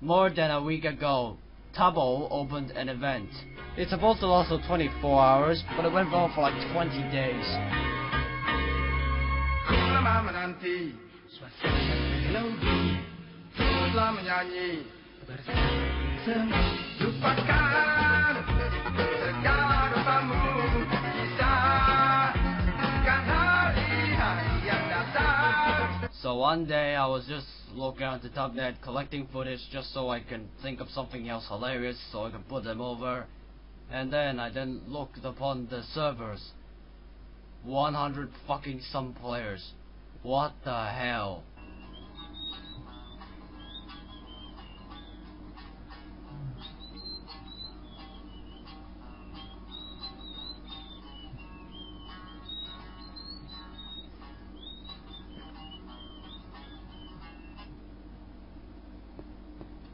More than a week ago, Tubbo opened an event. It's supposed to last for 24 hours, but it went on for like 20 days. So one day I was just looking at the tubnet collecting footage just so I can think of something else hilarious so I can put them over. And then I looked upon the servers. 100 fucking some players. What the hell?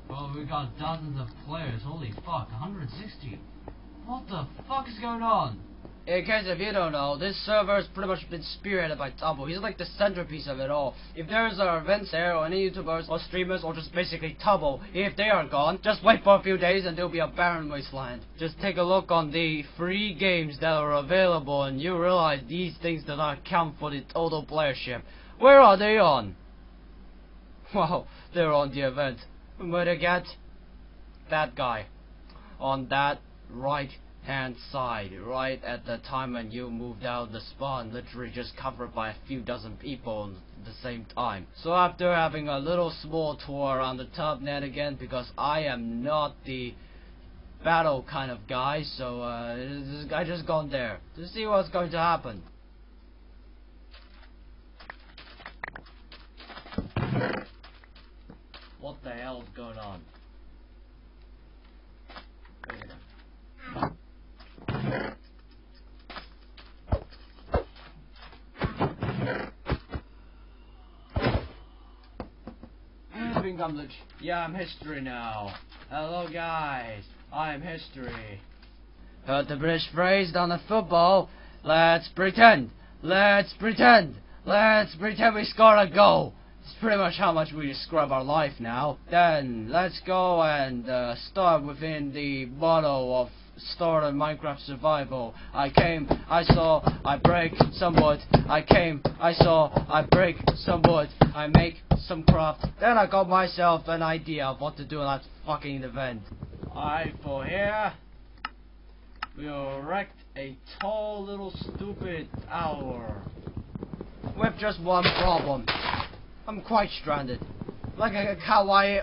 Well, we got dozens of players, holy fuck, 160. What the fuck is going on? In case if you don't know, this server has pretty much been spearheaded by Tubbo. He's like the centerpiece of it all. If there's events there, or any YouTubers, or streamers, or just basically Tubbo, if they are gone, just wait for a few days and there'll be a barren wasteland. Just take a look on the free games that are available and you realize these things do not count for the total playership. Where are they on? Well, they're on the event. Where they get? That guy. On that right hand side, right at the time when you moved out of the spawn, literally just covered by a few dozen people at the same time. So after having a little small tour around the tubnet again, because I am not the battle kind of guy, so I just gone there to see what's going to happen. What the hell is going on? Wait a minute. Yeah, I'm history now. Hello guys, I'm history. Heard the British phrase on the football, let's pretend we scored a goal. It's pretty much how much we describe our life now. Then let's go and start within the motto of start of Minecraft survival. I came, I saw, I break some wood. I came, I saw, I break some wood. I make some craft. Then I got myself an idea of what to do in that fucking event. For here, we'll erect a tall little stupid tower. With just one problem. I'm quite stranded. Like a kawaii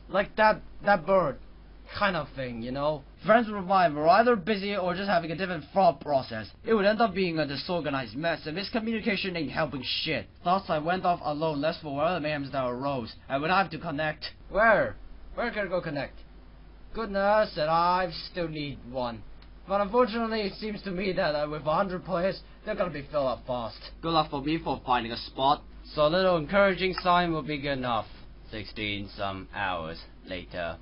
like that bird kind of thing, you know? Friends with mine were either busy or just having a different thought process. It would end up being a disorganized mess, and miscommunication ain't helping shit. Thus I went off alone, less for other mayhems that arose. I would have to connect. Where can I go connect? Goodness, and I still need one. But unfortunately, it seems to me that with 100 players, they're gonna be filled up fast. Good luck for me for finding a spot. So a little encouraging sign will be good enough. 16 some hours later.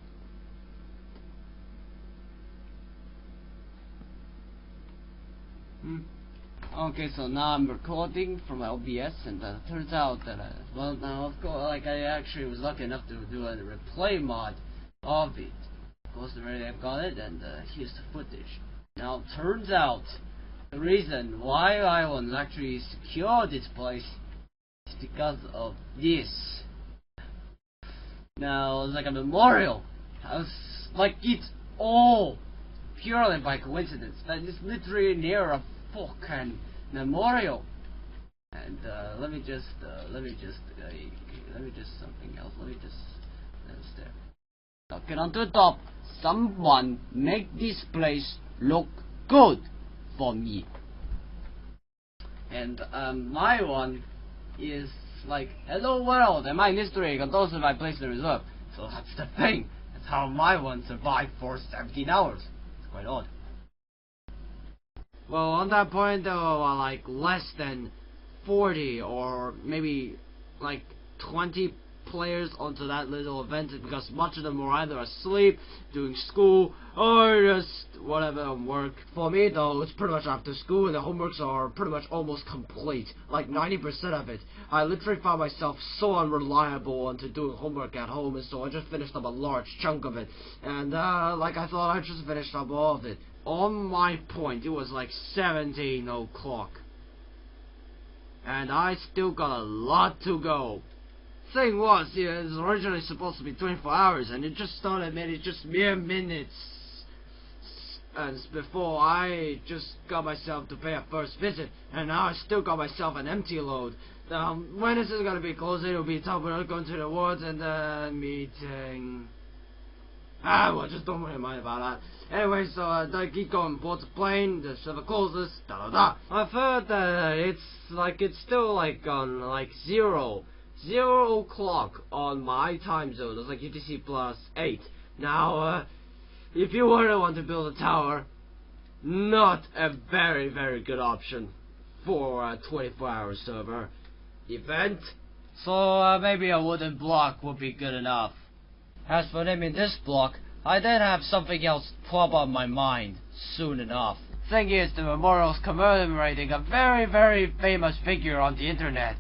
Okay, so now I'm recording from OBS, and it turns out that well, now of course, like I actually was lucky enough to do a replay mod of it. Of course, already I've got it, and here's the footage. Now, turns out the reason why I want to actually secure this place is because of this. Now, it's like a memorial. I was like, it's all purely by coincidence. That is literally near a fucking memorial. And let me just something else. That's there. Now get on to the top. Someone make this place look good for me. And my one is like, hello world, am I history? And those are my place in reserve. So that's the thing. That's how my one survived for 17 hours. It's quite odd. Well, on that point there were like less than 40 or maybe like 20 players onto that little event because much of them were either asleep, doing school, or just whatever on work. For me though, it's pretty much after school and the homeworks are pretty much almost complete, like 90% of it. I literally found myself so unreliable onto doing homework at home, and so I just finished up a large chunk of it, and like I thought I just finished up all of it. On my point, it was like 17 o'clock. And I still got a lot to go. Thing was, it was originally supposed to be 24 hours, and it just started maybe just mere minutes. And before I just got myself to pay a first visit, and now I still got myself an empty load. When is this gonna be closing? It'll be time we're going to the wards and the meeting. Well, just don't really mind about that. Anyway, so I keep going board the plane, the server closes, da. I've heard that it's still like on like 0 o'clock on my time zone. It's like UTC plus 8. Now, if you were to want to build a tower, not a very, very good option for a 24-hour server event. So maybe a wooden block would be good enough. As for naming this block, I then have something else pop up my mind soon enough. Thing is, the memorial's commemorating a very, very famous figure on the internet.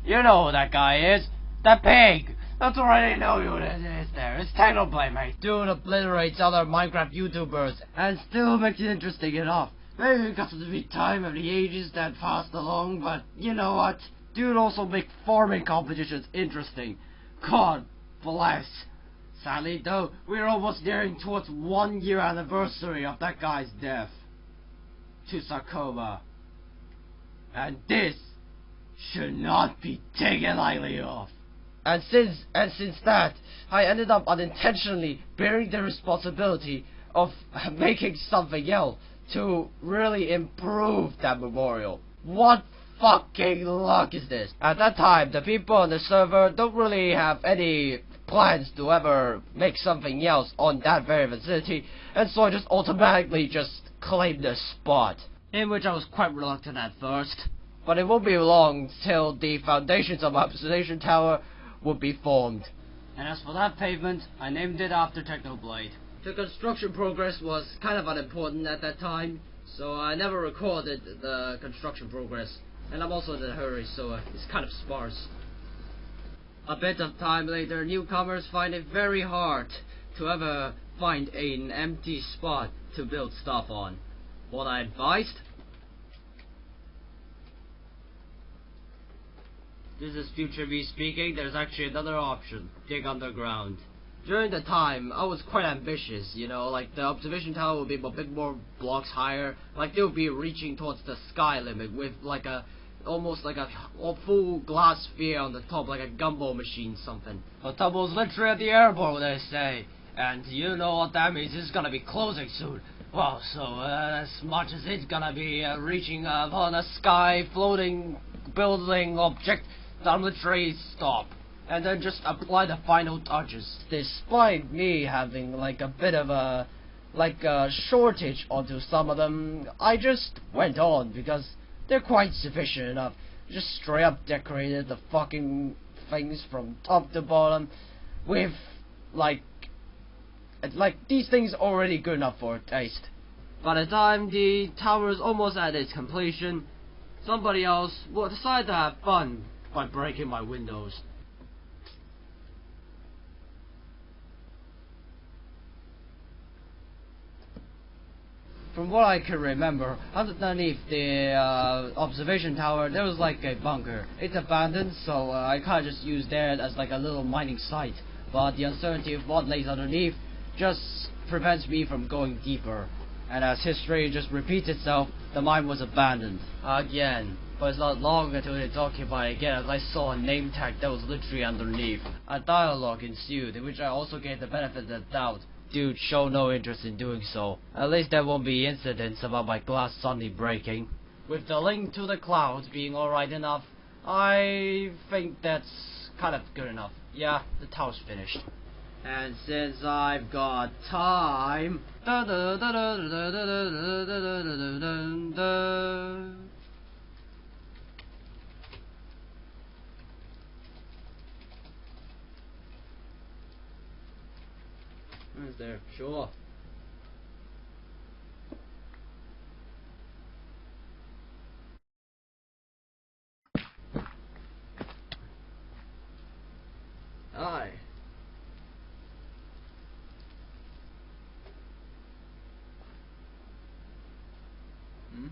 You know who that guy is. The pig! That's already know who it is there. It's Technoblade, mate. Dude obliterates other Minecraft YouTubers and still makes it interesting enough. Maybe because of the time of the ages that passed along, but you know what? Dude also make farming competitions interesting. God bless. Sadly though, we're almost nearing towards 1 year anniversary of that guy's death to sarcoma. And this should not be taken lightly off. And since that, I ended up unintentionally bearing the responsibility of making something else to really improve that memorial. What fucking luck is this? At that time, the people on the server don't really have any plans to ever make something else on that very vicinity, and so I just automatically just claimed the spot, in which I was quite reluctant at first. But it won't be long till the foundations of my observation tower would be formed. And as for that pavement, I named it after Technoblade. The construction progress was kind of unimportant at that time, so I never recorded the construction progress. And I'm also in a hurry, so it's kind of sparse. A bit of time later, newcomers find it very hard to ever find an empty spot to build stuff on. What I advised? This is future me speaking. There's actually another option. Dig underground. During the time, I was quite ambitious, you know, like the observation tower would be a bit more blocks higher, like they would be reaching towards the sky limit with like almost like a full glass sphere on the top, like a gumball machine something. The tumble's literally at the airport, they say, and you know what that means, it's gonna be closing soon. Well, so as much as it's gonna be reaching upon a sky floating building object, I'm literally stop. And then just apply the final touches. Despite me having like a bit of a shortage onto some of them, I just went on because they're quite sufficient enough. Just straight up decorated the fucking things from top to bottom with like these things already good enough for a taste. By the time the tower is almost at its completion, somebody else will decide to have fun by breaking my windows. From what I can remember, underneath the observation tower, there was like a bunker. It's abandoned, so I kinda just used there as like a little mining site. But the uncertainty of what lays underneath just prevents me from going deeper. And as history just repeats itself, the mine was abandoned again. But it's not long until it's occupied again, as I saw a name tag that was literally underneath. A dialogue ensued, in which I also gave the benefit of the doubt. Dude showed no interest in doing so. At least there won't be incidents about my glass suddenly breaking. With the link to the clouds being alright enough, I think that's kind of good enough. Yeah, the tower's finished. And since I've got time... signs there, sure. Aye. Hmm?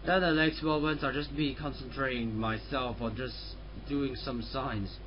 Then the next moment I'll just be concentrating myself on just doing some signs.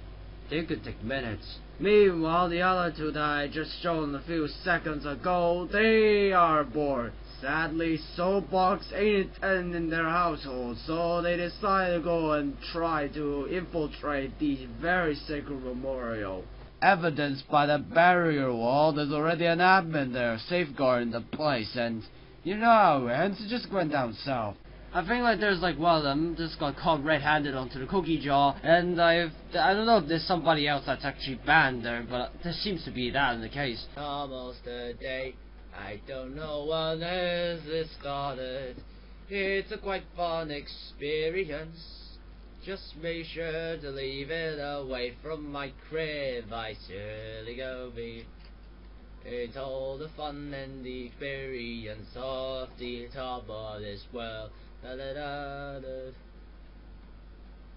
They could take minutes. Meanwhile, the other two that I just shown a few seconds ago, they are bored. Sadly, soapbox ain't in their household, so they decide to go and try to infiltrate the very sacred memorial. Evidenced by the barrier wall, there's already an admin there safeguarding the place, and you know, and it just went down south. I think like there's like one of them just got caught red-handed onto the cookie jar, and I don't know if there's somebody else that's actually banned there, but there seems to be that in the case. Almost a day, I don't know when it started. It's a quite fun experience. Just make sure to leave it away from my crib. I surely go be. It's all the fun and the experience of the top of this world. Da, da, da, da.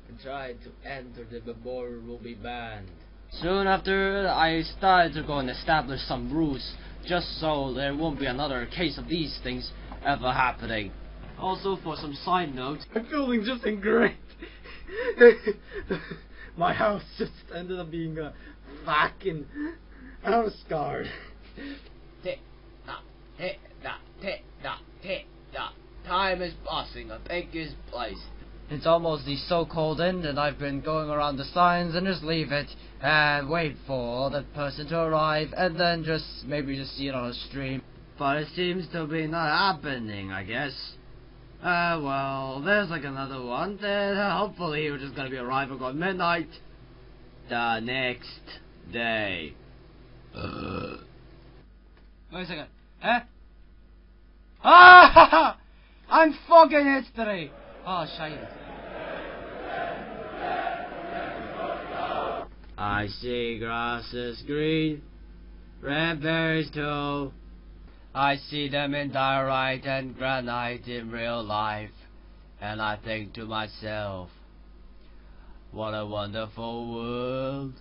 And try to enter the memorial will be banned. Soon after, I started to go and establish some rules, just so there won't be another case of these things ever happening. Also, for some side notes, I'm feeling just great. My house just ended up being a fucking house guard. Tick tock, tick tock, tick tock, tick tock. Time is passing, a baker's place. It's almost the so-called end, and I've been going around the signs and just leave it and wait for that person to arrive, and then just maybe just see it on a stream. But it seems to be not happening, I guess. Well, there's like another one. Then hopefully we're just gonna be arriving on midnight the next day. Wait a second. Eh? Ah! I'm fucking history! Oh, shit. I see grass is green, red berries too. I see them in diorite and granite in real life, and I think to myself, what a wonderful world.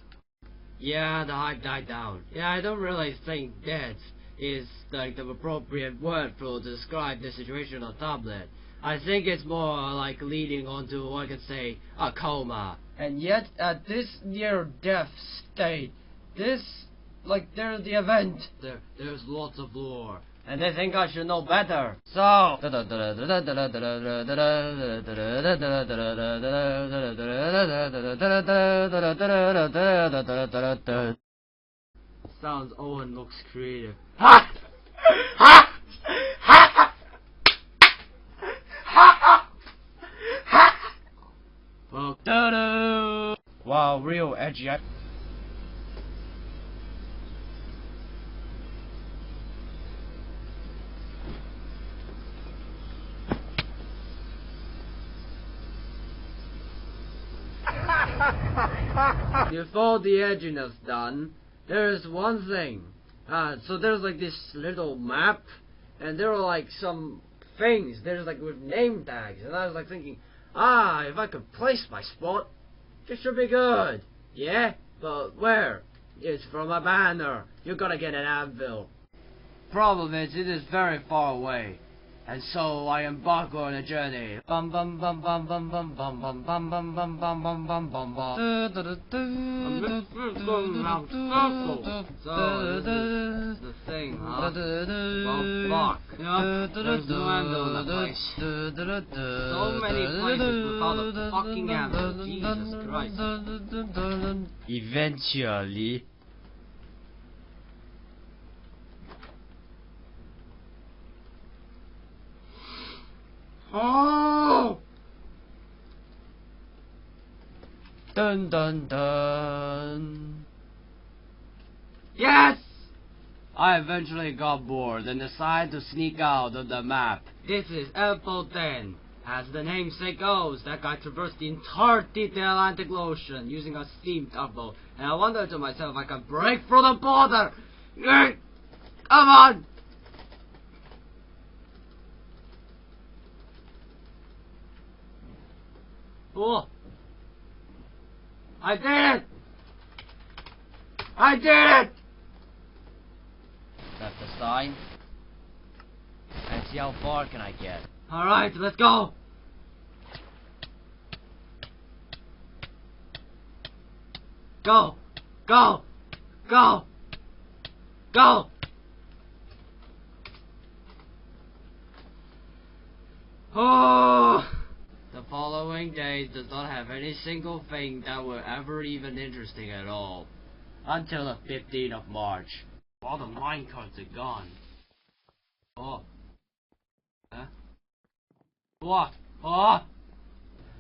Yeah, the hype died down. Yeah, I don't really think that is like the appropriate word to describe the situation on tubnet. I think it's more like leading on to, I could say, a coma. And yet, at this near-death state, there's the event. There's lots of lore. And they think I should know better. So... Sounds Owen looks creative. Ha! Ha! Ha! Ha! Ha! Well, wow, real edgy. Before the edginess done, there's one thing. So there's like this little map, and there are like some things. There's like with name tags, and I was like thinking, if I could place my spot, it should be good. Yeah, but where? It's from a banner. You gotta get an anvil. Problem is, it is very far away. And so I embark on a journey. Bum bum bum bum bum bum bum bum bum bum bum bum bum bum bum bum. I'm just going around circles. So this is the thing, huh? Well, fuck. You know, there's no anvil in that place. So many places without a fucking anvil. Jesus Christ. Eventually. Oh! Dun dun dun. Yes! I eventually got bored and decided to sneak out of the map. This is Apple 10. As the namesake goes, that guy traversed the entirety of the Atlantic Ocean using a steam tugboat, and I wondered to myself if I could break through the border. Come on! Oh! I did it! I did it! That's the sign. And see how far can I get. Alright, let's go! Go! Go! Go! Go! Oh! The following day does not have any single thing that were ever even interesting at all. Until the 15th of March. All the minecarts are gone. Oh. Huh? What? Oh!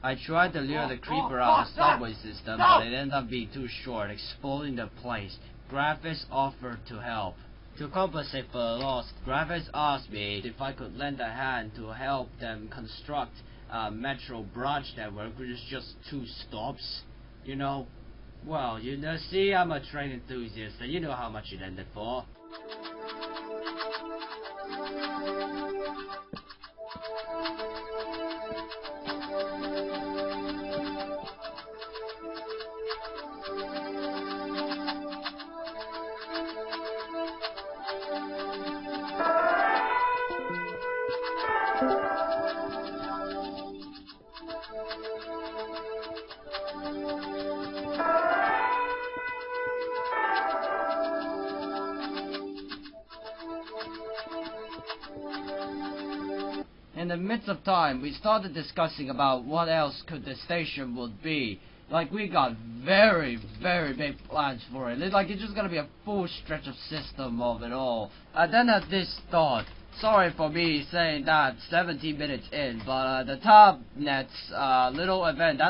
I tried to lure the creeper out of the subway system, but it ended up being too short, exploding the place. Graphics offered to help. To compensate for the loss, Graphics asked me if I could lend a hand to help them construct a metro branch network, which is just 2 stops. You know? Well, you know, see, I'm a train enthusiast, and you know how much it ended for. In the midst of time, we started discussing about what else could the station would be. Like, we got very, very big plans for it. Like, it's just gonna be a full stretch of system of it all. I then had this thought. Sorry for me saying that 17 minutes in, but the tubnet's little event,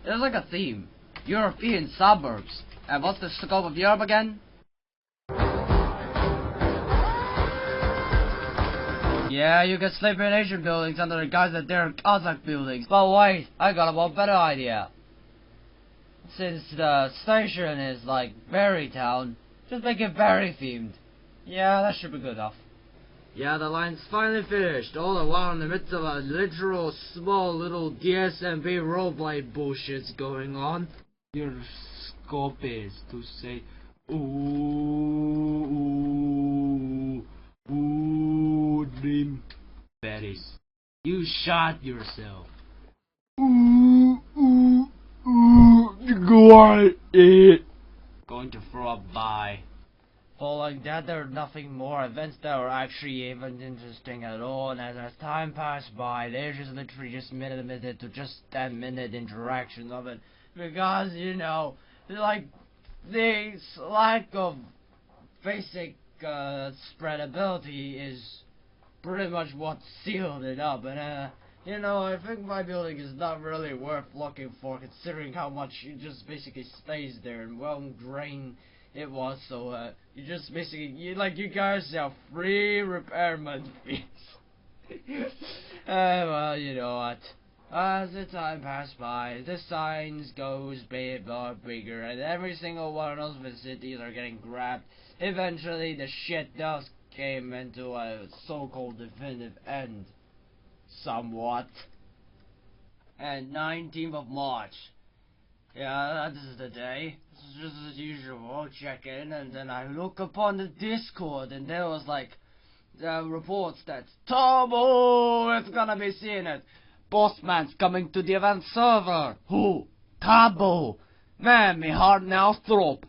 it was like a theme. European suburbs. And what's the scope of Europe again? Yeah, you can sleep in Asian buildings under the guise that they're Kazakh buildings. But wait, I got a more better idea. Since the station is like Berry Town, just make it berry themed. Yeah, that should be good enough. Yeah, the line's finally finished, all the while in the midst of a literal small little DSMB roleplay bullshit's going on. Your scope is to say, ooh, dream berries. You shot yourself. Quiet. Going to throw up by. Following that, there were nothing more events that were actually even interesting at all, and as time passed by, they just literally just minute to just 10-minute interaction of it, because, you know, like, the lack of basic spreadability is pretty much what sealed it up, and you know, I think my building is not really worth looking for, considering how much it just basically stays there and well drained it was. So you just basically, you guys have free repairment fees. Well, you know what? As the time passed by, the signs goes bigger, and every single one of those cities are getting grabbed. Eventually, the shit does came into a so-called definitive end. Somewhat. And 19th of March. Yeah, this is the day. This is just as usual. Check in, and then I look upon the Discord, and there was like reports that Turbo is gonna be seeing it. Bossman's coming to the event server. Who? Turbo. Man, me heart now throb.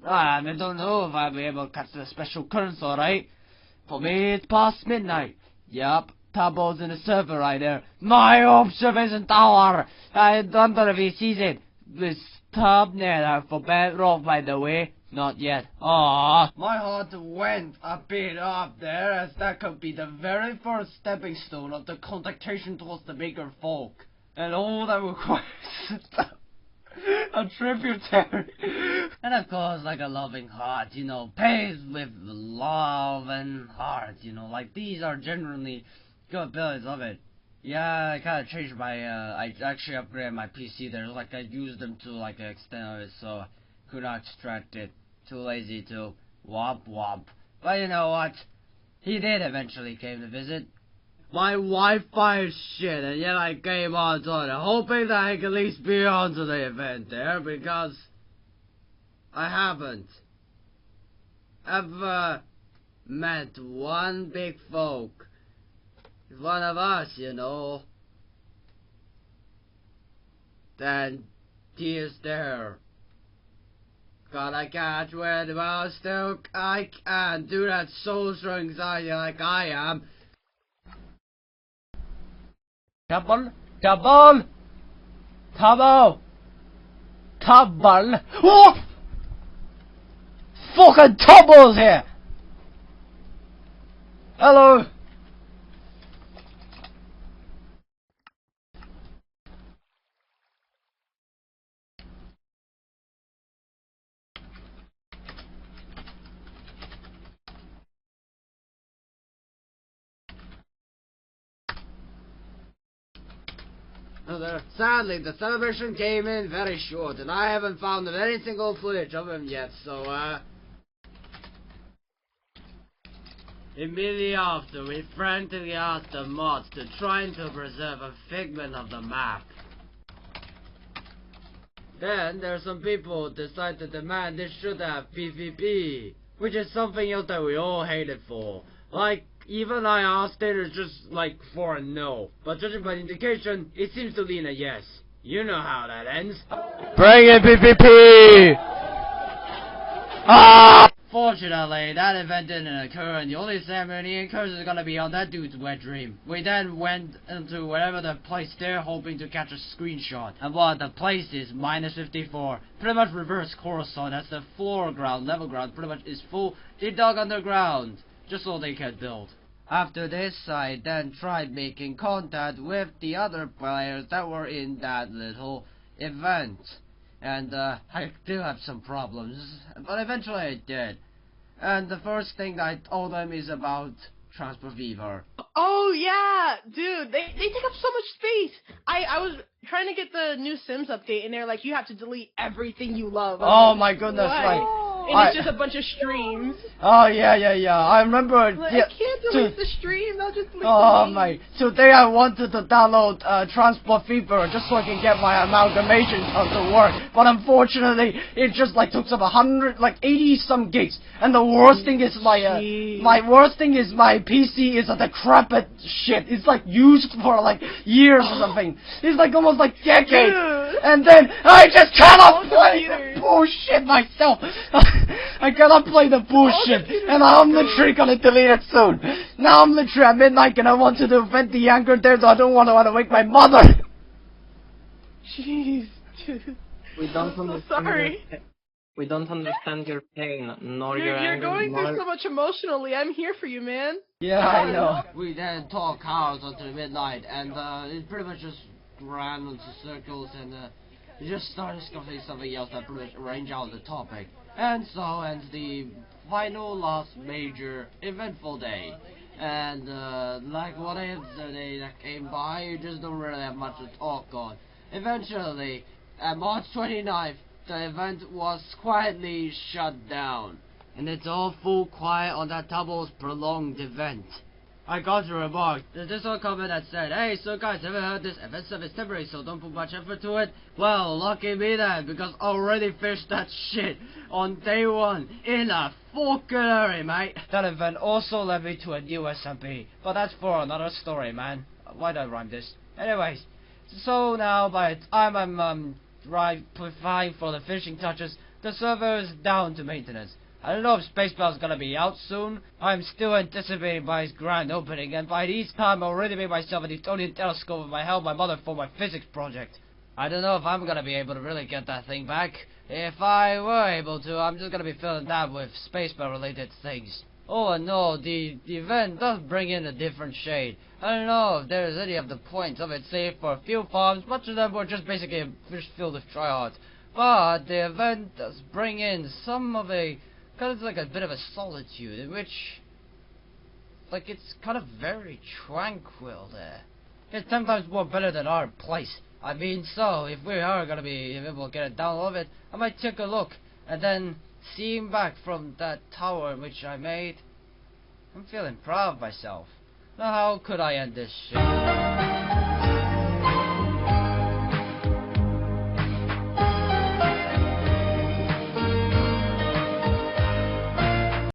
I don't know if I'll be able to catch the special currents, alright? For me, it's past midnight. Yup. Turbo's in the server right there. My observation tower! I don't know if he sees it. This tubnet for bad roll, by the way. Not yet. Aww. My heart went a bit up there, as that could be the very first stepping stone of the contactation towards the bigger folk. And all that requires a tributary. And of course, like a loving heart, you know, pays with love and heart, you know, like these are generally good abilities of it. Yeah, I kind of changed my, I actually upgraded my PC there, like I used them to like extend it, so could not extract it. Too lazy to womp womp. But you know what? He did eventually came to visit. My Wi-Fi is shit, and yet I came on to it, hoping that I could at least be on to the event there, because I haven't ever met one big folk. One of us, you know. Then he is there. God, I can't wait, but still I can't do that social anxiety like I am. Double, double, double, double. Oh! Fucking Tubble's here. Hello. Sadly, the celebration came in very short, and I haven't found any single footage of him yet, so, immediately after, we frantically asked the mods to try to preserve a figment of the map. Then, there are some people who decided to demand this should have PvP, which is something else that we all hated for. Like, even I asked it, it's just like for a no. But judging by the indication, it seems to lean a yes. You know how that ends. Bring in PvP! Ah! Fortunately, that event didn't occur, and the only ceremony occurs is gonna be on that dude's wet dream. We then went into whatever the place they're hoping to catch a screenshot. And what the place is, -54. Pretty much reverse Coruscant, that's the floor ground, level ground, pretty much is full. They dug underground, just so they could build. After this, I then tried making contact with the other players that were in that little event. And I do have some problems, but eventually I did. And the first thing I told them is about Transport Fever. Oh yeah, dude, they take up so much space. I was trying to get the new Sims update, and they're like, you have to delete everything you love. Oh my goodness, like, and it's just a bunch of streams. Oh yeah. I remember. Like, I can't delete the stream. I'll just delete oh the my! Today I wanted to download Transport Fever just so I can get my amalgamation to work, but unfortunately it just like took some 80 some gigs. And the worst thing is my worst thing is my PC is a decrepit shit. It's like used for like years or something. It's like almost like decades. Dude. And then I just cannot play the bullshit myself. I cannot play the bullshit, and I'm literally gonna delete it soon. Now I'm literally at midnight and I want to vent the anger there, so I don't want to wake my mother. Jeez, dude. We don't understand. We don't understand your pain, nor your anger. You're going through so much emotionally. I'm here for you, man. Yeah, I know. We then talk hours until midnight, and it pretty much just ran into circles, and we just started discussing something else that pretty much arranged out the topic. And so ends the final last major eventful day. And like what if the day that came by, you just don't really have much to talk on. Eventually, at March 29th, the event was quietly shut down. And it's all full quiet on that Tubble's prolonged event. I got a remark. There's this one comment that said, "Hey, so guys, ever heard this event stuff is temporary, so don't put much effort to it?" Well, lucky me then, because I already fished that shit on day one in a fucking hurry, mate. That event also led me to a new SMP, but that's for another story, man. Why did I rhyme this? Anyways, so now by the time I'm applying for the finishing touches, the server is down to maintenance. I don't know if Spacebell's gonna be out soon. I'm still anticipating by his grand opening, and by this time I already made myself a Newtonian telescope with my help my mother for my physics project. I don't know if I'm gonna be able to really get that thing back. If I were able to, I'm just gonna be filling that with Spacebell related things. Oh and no, the event does bring in a different shade. I don't know if there's any of the points of it, save for a few farms. Much of them were just basically a fish filled with tryhards. But the event does bring in some of a kind of like a bit of a solitude in which, like, it's kind of very tranquil there. It's 10 times more better than our place. I mean, so, if we are gonna be able to get it down a little bit, I might take a look, and then seeing back from that tower which I made, I'm feeling proud of myself. Now how could I end this shit?